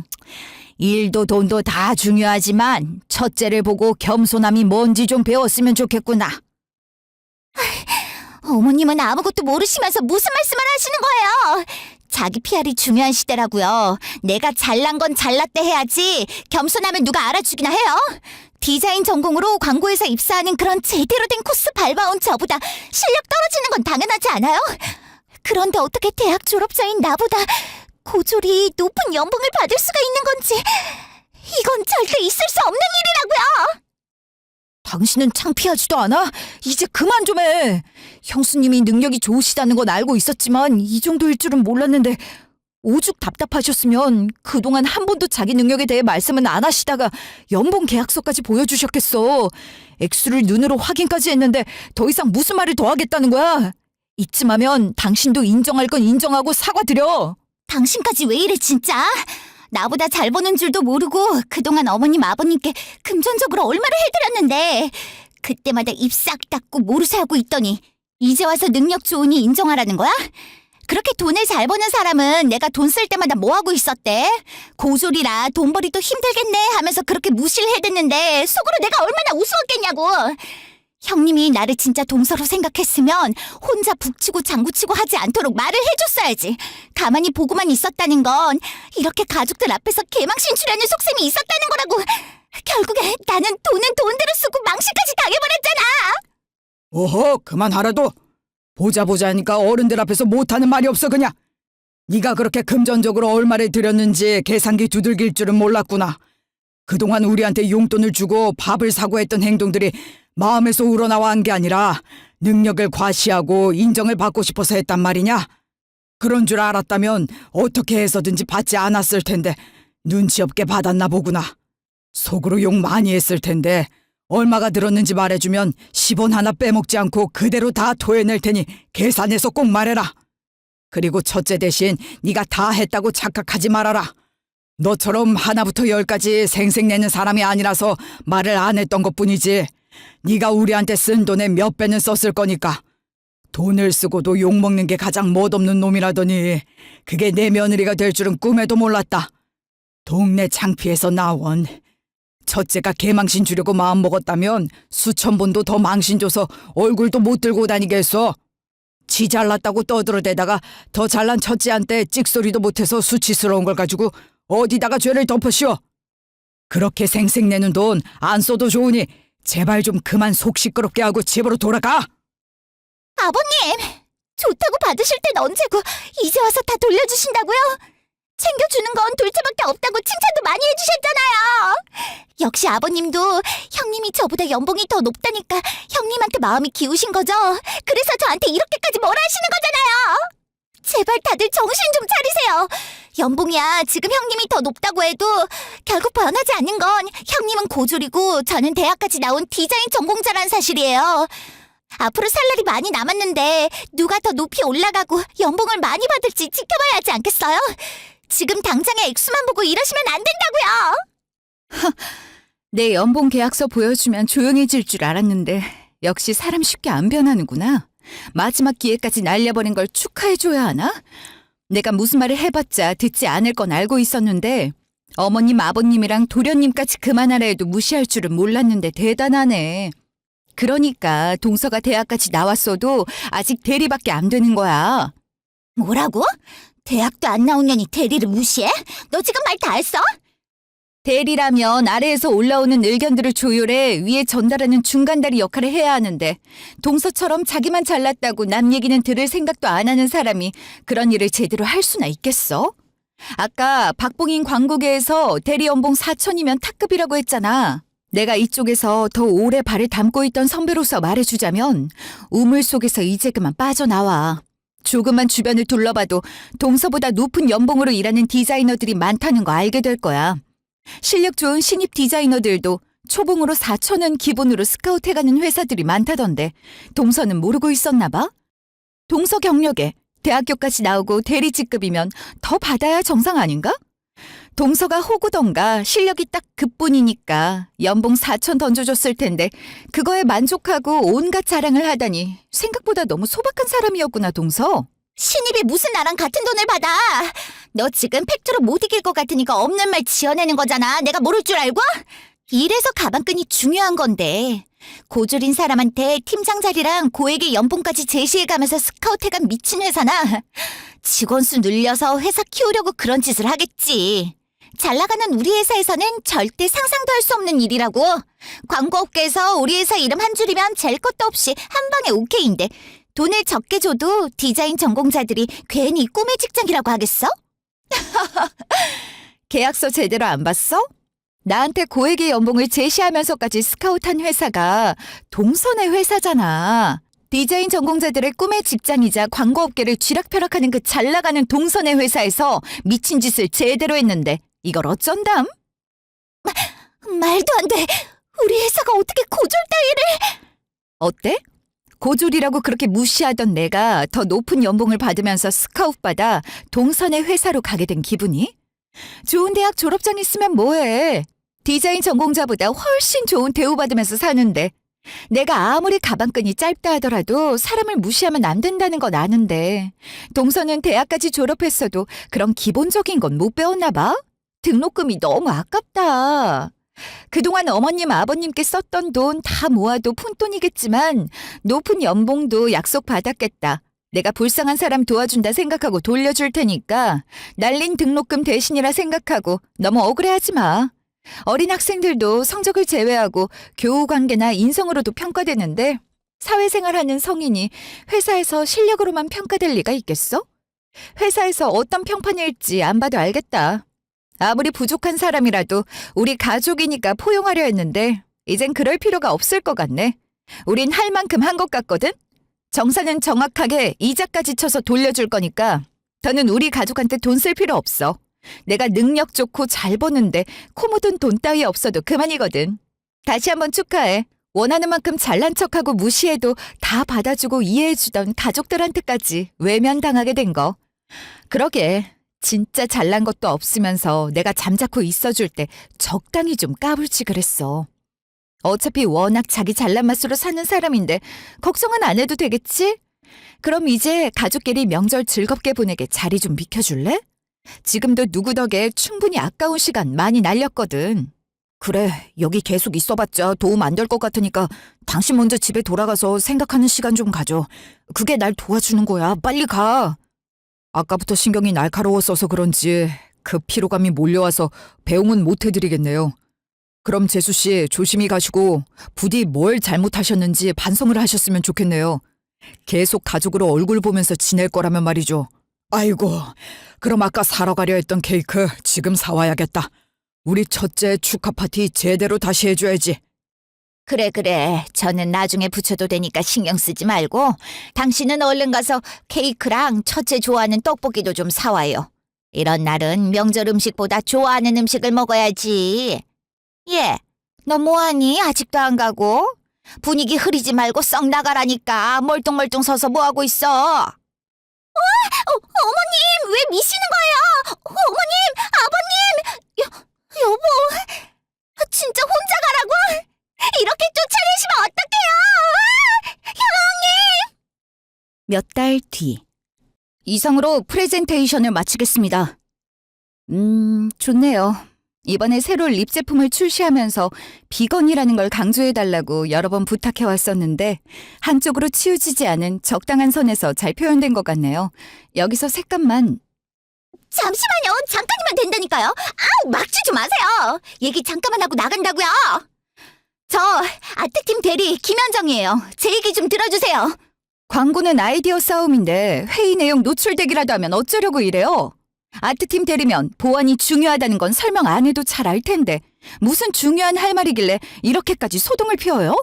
일도 돈도 다 중요하지만 첫째를 보고 겸손함이 뭔지 좀 배웠으면 좋겠구나. 어머님은 아무것도 모르시면서 무슨 말씀을 하시는 거예요? 자기 PR이 중요한 시대라고요. 내가 잘난 건 잘났대 해야지 겸손하면 누가 알아주기나 해요? 디자인 전공으로 광고회사 입사하는 그런 제대로 된 코스 밟아온 저보다 실력 떨어지는 건 당연하지 않아요? 그런데 어떻게 대학 졸업자인 나보다 고졸이 높은 연봉을 받을 수가 있는 건지 이건 절대 있을 수 없는 일이라고요. 당신은 창피하지도 않아? 이제 그만 좀 해. 형수님이 능력이 좋으시다는 건 알고 있었지만 이 정도일 줄은 몰랐는데 오죽 답답하셨으면 그동안 한 번도 자기 능력에 대해 말씀은 안 하시다가 연봉 계약서까지 보여주셨겠어. 액수를 눈으로 확인까지 했는데 더 이상 무슨 말을 더 하겠다는 거야? 이쯤 하면 당신도 인정할 건 인정하고 사과드려. 당신까지 왜 이래 진짜? 나보다 잘 버는 줄도 모르고 그동안 어머님 아버님께 금전적으로 얼마를 해드렸는데 그때마다 입 싹 닫고 모르쇠하고 있더니 이제 와서 능력 좋으니 인정하라는 거야? 그렇게 돈을 잘 버는 사람은 내가 돈 쓸 때마다 뭐하고 있었대? 고졸이라 돈벌이도 힘들겠네 하면서 그렇게 무시를 해댔는데 속으로 내가 얼마나 우스웠겠냐고. 형님이 나를 진짜 동서로 생각했으면 혼자 북치고 장구치고 하지 않도록 말을 해줬어야지. 가만히 보고만 있었다는 건 이렇게 가족들 앞에서 개망신추라는 속셈이 있었다는 거라고. 결국에 나는 돈은 돈대로 쓰고 망신까지 당해버렸잖아. 오호, 그만하라도. 보자 하니까 어른들 앞에서 못하는 말이 없어 그냥. 네가 그렇게 금전적으로 얼마를 들였는지 계산기 두들길 줄은 몰랐구나. 그동안 우리한테 용돈을 주고 밥을 사고 했던 행동들이 마음에서 우러나와 한 게 아니라 능력을 과시하고 인정을 받고 싶어서 했단 말이냐? 그런 줄 알았다면 어떻게 해서든지 받지 않았을 텐데 눈치 없게 받았나 보구나. 속으로 욕 많이 했을 텐데 얼마가 들었는지 말해주면 10원 하나 빼먹지 않고 그대로 다 토해낼 테니 계산해서 꼭 말해라. 그리고 첫째 대신 네가 다 했다고 착각하지 말아라. 너처럼 하나부터 열까지 생색내는 사람이 아니라서 말을 안 했던 것뿐이지. 네가 우리한테 쓴 돈의 몇 배는 썼을 거니까. 돈을 쓰고도 욕먹는 게 가장 멋없는 놈이라더니 그게 내 며느리가 될 줄은 꿈에도 몰랐다. 동네 창피해서 나온. 첫째가 개망신 주려고 마음먹었다면 수천 번도 더 망신 줘서 얼굴도 못 들고 다니겠어. 지 잘났다고 떠들어대다가 더 잘난 첫째한테 찍소리도 못해서 수치스러운 걸 가지고 어디다가 죄를 덮으시오. 그렇게 생색내는 돈 안 써도 좋으니 제발 좀 그만 속 시끄럽게 하고 집으로 돌아가. 아버님, 좋다고 받으실 땐 언제고 이제 와서 다 돌려주신다고요? 챙겨주는 건 둘째밖에 없다고 칭찬도 많이 해주셨잖아요. 역시 아버님도 형님이 저보다 연봉이 더 높다니까 형님한테 마음이 기우신 거죠? 그래서 저한테 이렇게까지 뭐라 하시는 거잖아요. 제발 다들 정신 좀 차리세요. 연봉이야 지금 형님이 더 높다고 해도 결국 변하지 않는 건 형님은 고졸이고 저는 대학까지 나온 디자인 전공자란 사실이에요. 앞으로 살 날이 많이 남았는데 누가 더 높이 올라가고 연봉을 많이 받을지 지켜봐야 하지 않겠어요? 지금 당장의 액수만 보고 이러시면 안 된다고요. 내 연봉 계약서 보여주면 조용해질 줄 알았는데 역시 사람 쉽게 안 변하는구나. 마지막 기회까지 날려버린 걸 축하해줘야 하나? 내가 무슨 말을 해봤자 듣지 않을 건 알고 있었는데 어머님 아버님이랑 도련님까지 그만하라 해도 무시할 줄은 몰랐는데 대단하네. 그러니까 동서가 대학까지 나왔어도 아직 대리밖에 안 되는 거야. 뭐라고? 대학도 안 나온 년이 대리를 무시해? 너 지금 말 다 했어? 대리라면 아래에서 올라오는 의견들을 조율해 위에 전달하는 중간다리 역할을 해야 하는데 동서처럼 자기만 잘났다고 남 얘기는 들을 생각도 안 하는 사람이 그런 일을 제대로 할 수나 있겠어? 아까 박봉인 광고계에서 대리 연봉 4천이면 탑급이라고 했잖아. 내가 이쪽에서 더 오래 발을 담고 있던 선배로서 말해주자면 우물 속에서 이제 그만 빠져나와. 조금만 주변을 둘러봐도 동서보다 높은 연봉으로 일하는 디자이너들이 많다는 거 알게 될 거야. 실력 좋은 신입 디자이너들도 초봉으로 4천은 기본으로 스카우트해가는 회사들이 많다던데 동서는 모르고 있었나 봐? 동서 경력에 대학교까지 나오고 대리 직급이면 더 받아야 정상 아닌가? 동서가 호구던가 실력이 딱 그뿐이니까 연봉 4천 던져줬을 텐데 그거에 만족하고 온갖 자랑을 하다니 생각보다 너무 소박한 사람이었구나 동서. 신입이 무슨 나랑 같은 돈을 받아? 너 지금 팩트로 못 이길 것 같으니까 없는 말 지어내는 거잖아. 내가 모를 줄 알고? 이래서 가방끈이 중요한 건데 고졸인 사람한테 팀장 자리랑 고액의 연봉까지 제시해가면서 스카우트해간 미친 회사나 직원 수 늘려서 회사 키우려고 그런 짓을 하겠지. 잘 나가는 우리 회사에서는 절대 상상도 할 수 없는 일이라고. 광고업계에서 우리 회사 이름 한 줄이면 잴 것도 없이 한 방에 오케이인데 돈을 적게 줘도 디자인 전공자들이 괜히 꿈의 직장이라고 하겠어? 계약서 제대로 안 봤어? 나한테 고액의 연봉을 제시하면서까지 스카우트한 회사가 동선의 회사잖아. 디자인 전공자들의 꿈의 직장이자 광고업계를 쥐락펴락하는 그 잘나가는 동선의 회사에서 미친 짓을 제대로 했는데 이걸 어쩐담? 말도 안 돼. 우리 회사가 어떻게 고졸 따위를. 어때? 고졸이라고 그렇게 무시하던 내가 더 높은 연봉을 받으면서 스카웃 받아 동선의 회사로 가게 된 기분이? 좋은 대학 졸업장 있으면 뭐해? 디자인 전공자보다 훨씬 좋은 대우받으면서 사는데 내가 아무리 가방끈이 짧다 하더라도 사람을 무시하면 안 된다는 건 아는데 동서는 대학까지 졸업했어도 그런 기본적인 건 못 배웠나 봐? 등록금이 너무 아깝다. 그동안 어머님 아버님께 썼던 돈 다 모아도 푼돈이겠지만 높은 연봉도 약속받았겠다. 내가 불쌍한 사람 도와준다 생각하고 돌려줄 테니까 날린 등록금 대신이라 생각하고 너무 억울해하지 마. 어린 학생들도 성적을 제외하고 교우 관계나 인성으로도 평가되는데 사회생활하는 성인이 회사에서 실력으로만 평가될 리가 있겠어? 회사에서 어떤 평판일지 안 봐도 알겠다. 아무리 부족한 사람이라도 우리 가족이니까 포용하려 했는데 이젠 그럴 필요가 없을 것 같네. 우린 할 만큼 한 것 같거든? 정사는 정확하게 이자까지 쳐서 돌려줄 거니까 더는 우리 가족한테 돈 쓸 필요 없어. 내가 능력 좋고 잘 버는데 코 묻은 돈 따위 없어도 그만이거든. 다시 한번 축하해. 원하는 만큼 잘난 척하고 무시해도 다 받아주고 이해해주던 가족들한테까지 외면당하게 된 거. 그러게 진짜 잘난 것도 없으면서 내가 잠자코 있어줄 때 적당히 좀 까불지 그랬어. 어차피 워낙 자기 잘난 맛으로 사는 사람인데 걱정은 안 해도 되겠지? 그럼 이제 가족끼리 명절 즐겁게 보내게 자리 좀 비켜줄래? 지금도 누구 덕에 충분히 아까운 시간 많이 날렸거든. 그래, 여기 계속 있어봤자 도움 안 될 것 같으니까 당신 먼저 집에 돌아가서 생각하는 시간 좀 가져. 그게 날 도와주는 거야. 빨리 가. 아까부터 신경이 날카로웠어서 그런지 그 피로감이 몰려와서 배웅은 못 해드리겠네요. 그럼 재수 씨 조심히 가시고 부디 뭘 잘못하셨는지 반성을 하셨으면 좋겠네요. 계속 가족으로 얼굴 보면서 지낼 거라면 말이죠. 아이고, 그럼 아까 사러 가려 했던 케이크 지금 사와야겠다. 우리 첫째 축하 파티 제대로 다시 해줘야지. 그래. 저는 나중에 붙여도 되니까 신경 쓰지 말고 당신은 얼른 가서 케이크랑 첫째 좋아하는 떡볶이도 좀 사와요. 이런 날은 명절 음식보다 좋아하는 음식을 먹어야지. 예, 너 뭐하니? 아직도 안 가고? 분위기 흐리지 말고 썩 나가라니까. 멀뚱멀뚱 서서 뭐하고 있어? 어머님, 왜 미시는 거예요? 어머님, 아버님! 여보, 진짜 혼자 가라고? 이렇게 쫓아내시면 어떡해요? 형님! 몇 달 뒤. 이상으로 프레젠테이션을 마치겠습니다. 좋네요. 이번에 새로 립 제품을 출시하면서 비건이라는 걸 강조해달라고 여러 번 부탁해왔었는데 한쪽으로 치우치지 않은 적당한 선에서 잘 표현된 것 같네요. 여기서 색감만. 잠시만요. 잠깐이면 된다니까요. 아우, 막치지 마세요. 얘기 잠깐만 하고 나간다고요. 저 아트팀 대리 김현정이에요. 제 얘기 좀 들어주세요. 광고는 아이디어 싸움인데 회의 내용 노출되기라도 하면 어쩌려고 이래요? 아트팀 대리면 보안이 중요하다는 건 설명 안 해도 잘 알 텐데 무슨 중요한 할 말이길래 이렇게까지 소동을 피워요?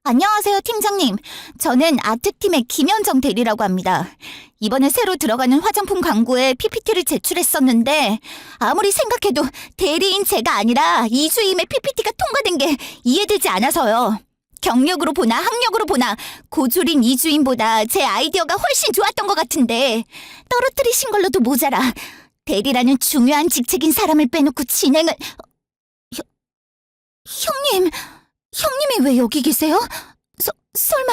안녕하세요, 팀장님. 저는 아트팀의 김현정 대리라고 합니다. 이번에 새로 들어가는 화장품 광고에 PPT를 제출했었는데 아무리 생각해도 대리인 제가 아니라 이주임의 PPT가 통과된 게 이해되지 않아서요. 경력으로 보나 학력으로 보나 고졸인 이주임보다 제 아이디어가 훨씬 좋았던 것 같은데 떨어뜨리신 걸로도 모자라 대리라는 중요한 직책인 사람을 빼놓고 진행을... 형님이 왜 여기 계세요? 설마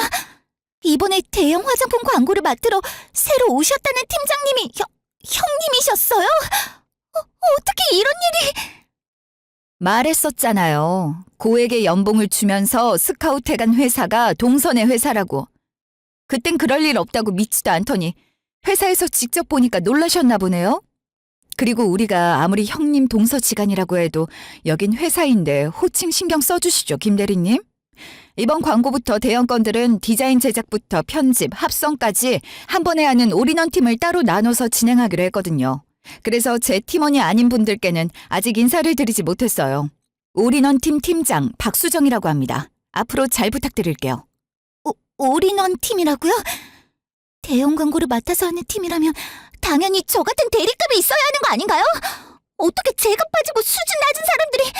이번에 대형 화장품 광고를 맡으러 새로 오셨다는 팀장님이 형님이셨어요? 어떻게 이런 일이... 말했었잖아요. 고액의 연봉을 주면서 스카우트해간 회사가 동선의 회사라고. 그땐 그럴 일 없다고 믿지도 않더니 회사에서 직접 보니까 놀라셨나 보네요. 그리고 우리가 아무리 형님 동서지간이라고 해도 여긴 회사인데 호칭 신경 써주시죠, 김 대리님. 이번 광고부터 대형 건들은 디자인 제작부터 편집, 합성까지 한 번에 하는 올인원 팀을 따로 나눠서 진행하기로 했거든요. 그래서 제 팀원이 아닌 분들께는 아직 인사를 드리지 못했어요. 올인원 팀 팀장 박수정이라고 합니다. 앞으로 잘 부탁드릴게요. 올인원 팀이라고요? 대형 광고를 맡아서 하는 팀이라면 당연히 저 같은 대리급이 있어야 하는 거 아닌가요? 어떻게 제가 빠지고 수준 낮은 사람들이...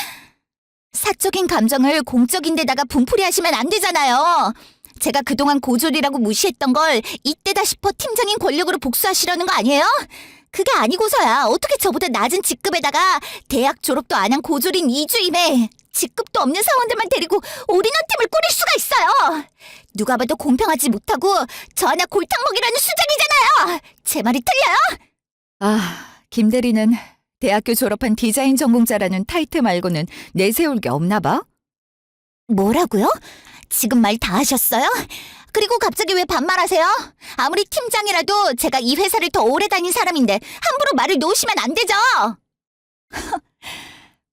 사적인 감정을 공적인 데다가 분풀이 하시면 안 되잖아요. 제가 그동안 고졸이라고 무시했던 걸 이때다 싶어 팀장인 권력으로 복수하시려는 거 아니에요? 그게 아니고서야 어떻게 저보다 낮은 직급에다가 대학 졸업도 안 한 고졸인 이주임에 직급도 없는 사원들만 데리고 올인원팀을 꾸릴 수가 있어요. 누가 봐도 공평하지 못하고 저 하나 골탕 먹이라는 수작이잖아요. 제 말이 틀려요? 아, 김 대리는 대학교 졸업한 디자인 전공자라는 타이틀 말고는 내세울 게 없나 봐? 뭐라고요? 지금 말 다 하셨어요? 그리고 갑자기 왜 반말하세요? 아무리 팀장이라도 제가 이 회사를 더 오래 다닌 사람인데 함부로 말을 놓으시면 안 되죠.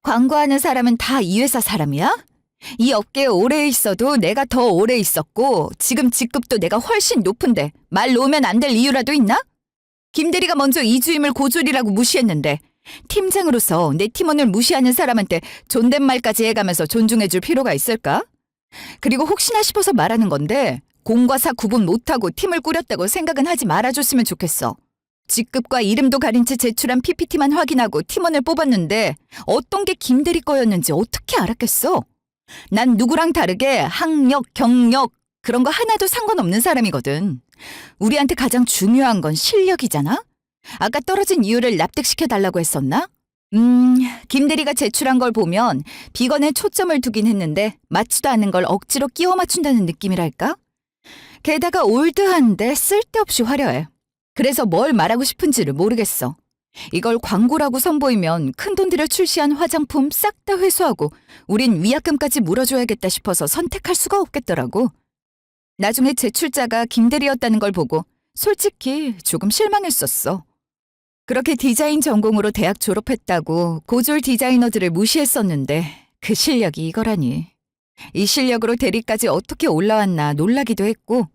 광고하는 사람은 다 이 회사 사람이야? 이 업계에 오래 있어도 내가 더 오래 있었고 지금 직급도 내가 훨씬 높은데 말 놓으면 안 될 이유라도 있나? 김 대리가 먼저 이주임을 고졸이라고 무시했는데 팀장으로서 내 팀원을 무시하는 사람한테 존댓말까지 해가면서 존중해줄 필요가 있을까? 그리고 혹시나 싶어서 말하는 건데 공과 사 구분 못하고 팀을 꾸렸다고 생각은 하지 말아줬으면 좋겠어. 직급과 이름도 가린 채 제출한 PPT만 확인하고 팀원을 뽑았는데 어떤 게 김 대리 거였는지 어떻게 알았겠어? 난 누구랑 다르게 학력, 경력 그런 거 하나도 상관없는 사람이거든. 우리한테 가장 중요한 건 실력이잖아? 아까 떨어진 이유를 납득시켜달라고 했었나? 김 대리가 제출한 걸 보면 비건에 초점을 두긴 했는데 맞지도 않는 걸 억지로 끼워 맞춘다는 느낌이랄까? 게다가 올드한데 쓸데없이 화려해. 그래서 뭘 말하고 싶은지를 모르겠어. 이걸 광고라고 선보이면 큰돈 들여 출시한 화장품 싹 다 회수하고 우린 위약금까지 물어줘야겠다 싶어서 선택할 수가 없겠더라고. 나중에 제출자가 김 대리였다는 걸 보고 솔직히 조금 실망했었어. 그렇게 디자인 전공으로 대학 졸업했다고 고졸 디자이너들을 무시했었는데 그 실력이 이거라니. 이 실력으로 대리까지 어떻게 올라왔나 놀라기도 했고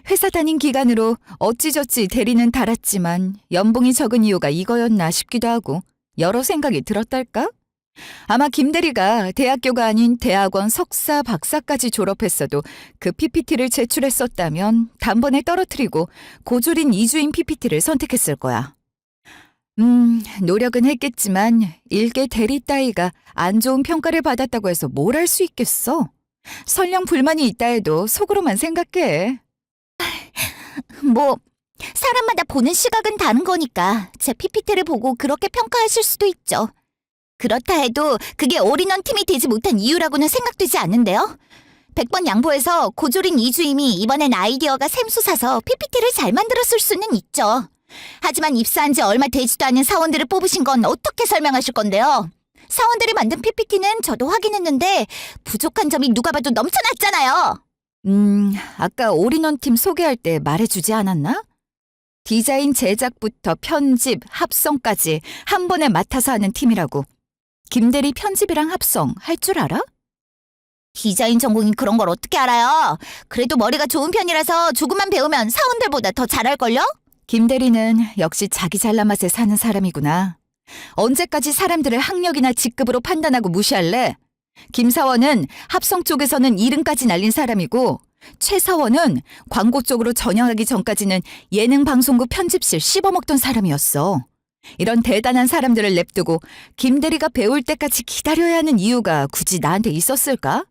회사 다닌 기간으로 어찌저찌 대리는 달았지만 연봉이 적은 이유가 이거였나 싶기도 하고 여러 생각이 들었달까? 아마 김 대리가 대학교가 아닌 대학원 석사, 박사까지 졸업했어도 그 PPT를 제출했었다면 단번에 떨어뜨리고 고졸인 이주인 PPT를 선택했을 거야. 노력은 했겠지만 일개 대리 따위가 안 좋은 평가를 받았다고 해서 뭘 할 수 있겠어? 설령 불만이 있다 해도 속으로만 생각해. 뭐 사람마다 보는 시각은 다른 거니까 제 PPT를 보고 그렇게 평가하실 수도 있죠. 그렇다 해도 그게 올인원 팀이 되지 못한 이유라고는 생각되지 않는데요. 100번 양보해서 고졸인 이주임이 이번엔 아이디어가 샘솟아서 PPT를 잘 만들었을 수는 있죠. 하지만 입사한 지 얼마 되지도 않은 사원들을 뽑으신 건 어떻게 설명하실 건데요? 사원들이 만든 PPT는 저도 확인했는데 부족한 점이 누가 봐도 넘쳐났잖아요. 아까 올인원 팀 소개할 때 말해주지 않았나? 디자인 제작부터 편집, 합성까지 한 번에 맡아서 하는 팀이라고. 김 대리 편집이랑 합성 할 줄 알아? 디자인 전공인 그런 걸 어떻게 알아요? 그래도 머리가 좋은 편이라서 조금만 배우면 사원들보다 더 잘할걸요? 김 대리는 역시 자기 잘난 맛에 사는 사람이구나. 언제까지 사람들을 학력이나 직급으로 판단하고 무시할래? 김 사원은 합성 쪽에서는 이름까지 날린 사람이고 최 사원은 광고 쪽으로 전향하기 전까지는 예능 방송국 편집실 씹어먹던 사람이었어. 이런 대단한 사람들을 냅두고 김 대리가 배울 때까지 기다려야 하는 이유가 굳이 나한테 있었을까?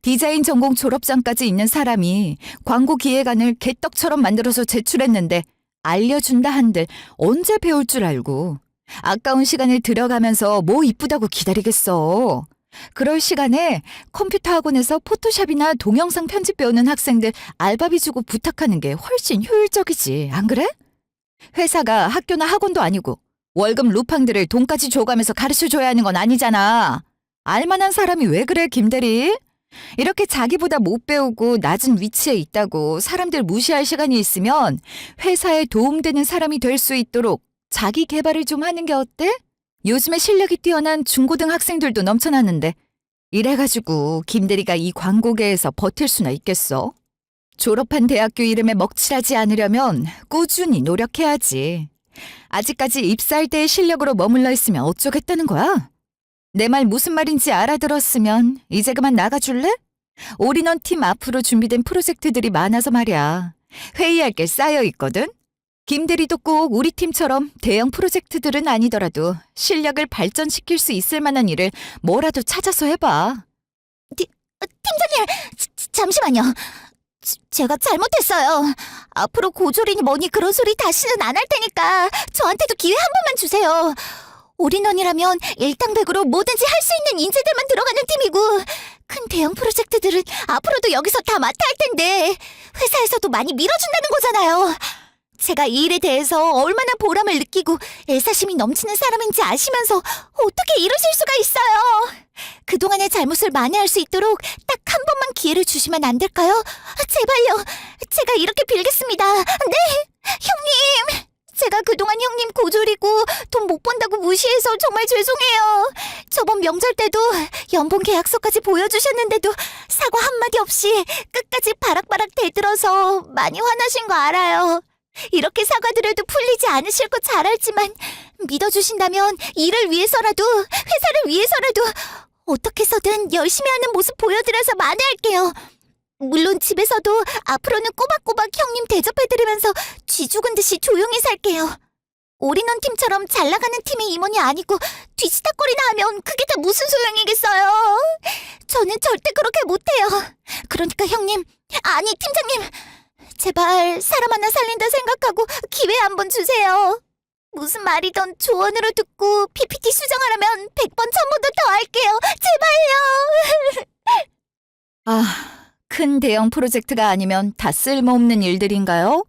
디자인 전공 졸업장까지 있는 사람이 광고 기획안을 개떡처럼 만들어서 제출했는데 알려준다 한들 언제 배울 줄 알고 아까운 시간을 들여가면서 뭐 이쁘다고 기다리겠어. 그럴 시간에 컴퓨터 학원에서 포토샵이나 동영상 편집 배우는 학생들 알바비 주고 부탁하는 게 훨씬 효율적이지, 안 그래? 회사가 학교나 학원도 아니고 월급 루팡들을 돈까지 줘가면서 가르쳐줘야 하는 건 아니잖아. 알만한 사람이 왜 그래, 김대리? 이렇게 자기보다 못 배우고 낮은 위치에 있다고 사람들 무시할 시간이 있으면 회사에 도움되는 사람이 될 수 있도록 자기 개발을 좀 하는 게 어때? 요즘에 실력이 뛰어난 중고등 학생들도 넘쳐나는데 이래가지고 김대리가 이 광고계에서 버틸 수나 있겠어? 졸업한 대학교 이름에 먹칠하지 않으려면 꾸준히 노력해야지. 아직까지 입사할 때의 실력으로 머물러 있으면 어쩌겠다는 거야? 내 말 무슨 말인지 알아들었으면 이제 그만 나가줄래? 올인원 팀 앞으로 준비된 프로젝트들이 많아서 말이야. 회의할 게 쌓여 있거든? 김 대리도 꼭 우리 팀처럼 대형 프로젝트들은 아니더라도 실력을 발전시킬 수 있을 만한 일을 뭐라도 찾아서 해봐. 팀장님, 잠시만요. 제가 잘못했어요. 앞으로 고졸이니 뭐니 그런 소리 다시는 안 할 테니까 저한테도 기회 한 번만 주세요. 올인원이라면 일당백으로 뭐든지 할 수 있는 인재들만 들어가는 팀이고 큰 대형 프로젝트들은 앞으로도 여기서 다 맡아 할 텐데 회사에서도 많이 밀어준다는 거잖아요. 제가 이 일에 대해서 얼마나 보람을 느끼고 애사심이 넘치는 사람인지 아시면서 어떻게 이러실 수가 있어요? 그동안의 잘못을 만회할 수 있도록 딱 한 번만 기회를 주시면 안 될까요? 제발요. 제가 이렇게 빌겠습니다. 네, 형님. 제가 그동안 형님 고졸이고 돈 못 번다고 무시해서 정말 죄송해요. 저번 명절 때도 연봉 계약서까지 보여주셨는데도 사과 한마디 없이 끝까지 바락바락 대들어서 많이 화나신 거 알아요. 이렇게 사과드려도 풀리지 않으실 거 잘 알지만 믿어주신다면 일을 위해서라도 회사를 위해서라도 어떻게 해서든 열심히 하는 모습 보여드려서 만회할게요. 물론 집에서도 앞으로는 꼬박꼬박 형님 대접해드리면서 쥐 죽은 듯이 조용히 살게요. 올인원 팀처럼 잘 나가는 팀의 임원이 아니고 뒤치다거리나 하면 그게 다 무슨 소용이겠어요. 저는 절대 그렇게 못해요. 그러니까 형님, 아니 팀장님, 제발 사람 하나 살린다 생각하고 기회 한번 주세요. 무슨 말이든 조언으로 듣고 PPT 수정하려면 100번 1000번도 더 할게요. 제발요. 큰 대형 프로젝트가 아니면 다 쓸모없는 일들인가요?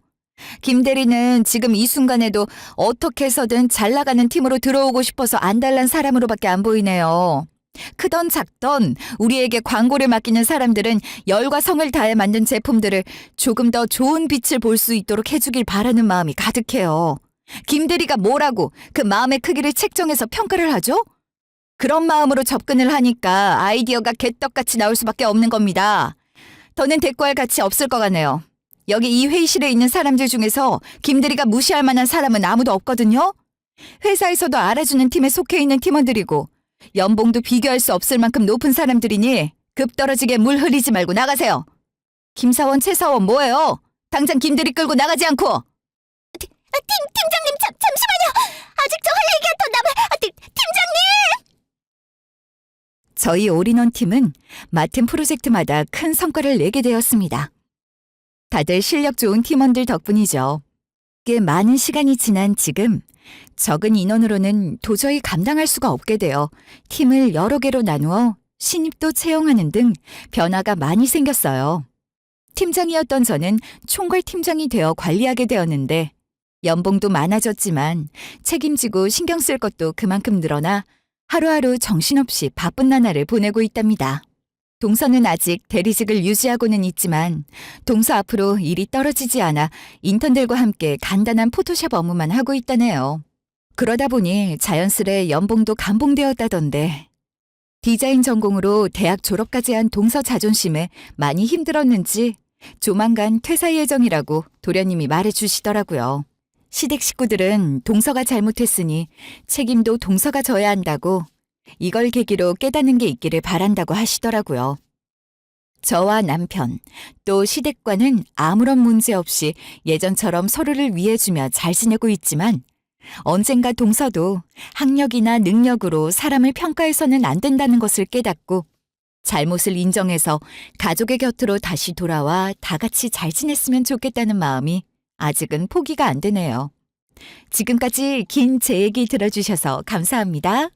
김 대리는 지금 이 순간에도 어떻게 해서든 잘 나가는 팀으로 들어오고 싶어서 안달난 사람으로밖에 안 보이네요. 크던 작던 우리에게 광고를 맡기는 사람들은 열과 성을 다해 만든 제품들을 조금 더 좋은 빛을 볼 수 있도록 해주길 바라는 마음이 가득해요. 김 대리가 뭐라고 그 마음의 크기를 책정해서 평가를 하죠? 그런 마음으로 접근을 하니까 아이디어가 개떡같이 나올 수밖에 없는 겁니다. 더는 대꾸할 가치 없을 것 같네요. 여기 이 회의실에 있는 사람들 중에서 김 대리가 무시할 만한 사람은 아무도 없거든요. 회사에서도 알아주는 팀에 속해 있는 팀원들이고 연봉도 비교할 수 없을 만큼 높은 사람들이니 급 떨어지게 물 흘리지 말고 나가세요. 김사원, 최사원 뭐예요? 당장 김 대리 끌고 나가지 않고. 팀장님 잠시만요. 아직 저 할 얘기가 더 남아. 팀장님. 저희 올인원 팀은 맡은 프로젝트마다 큰 성과를 내게 되었습니다. 다들 실력 좋은 팀원들 덕분이죠. 꽤 많은 시간이 지난 지금 적은 인원으로는 도저히 감당할 수가 없게 되어 팀을 여러 개로 나누어 신입도 채용하는 등 변화가 많이 생겼어요. 팀장이었던 저는 총괄 팀장이 되어 관리하게 되었는데 연봉도 많아졌지만 책임지고 신경 쓸 것도 그만큼 늘어나 하루하루 정신없이 바쁜 나날을 보내고 있답니다. 동서는 아직 대리직을 유지하고는 있지만 동서 앞으로 일이 떨어지지 않아 인턴들과 함께 간단한 포토샵 업무만 하고 있다네요. 그러다 보니 자연스레 연봉도 감봉되었다던데 디자인 전공으로 대학 졸업까지 한 동서 자존심에 많이 힘들었는지 조만간 퇴사 예정이라고 도련님이 말해주시더라고요. 시댁 식구들은 동서가 잘못했으니 책임도 동서가 져야 한다고 이걸 계기로 깨닫는 게 있기를 바란다고 하시더라고요. 저와 남편, 또 시댁과는 아무런 문제 없이 예전처럼 서로를 위해주며 잘 지내고 있지만 언젠가 동서도 학력이나 능력으로 사람을 평가해서는 안 된다는 것을 깨닫고 잘못을 인정해서 가족의 곁으로 다시 돌아와 다 같이 잘 지냈으면 좋겠다는 마음이 아직은 포기가 안 되네요. 지금까지 긴 제 얘기 들어주셔서 감사합니다.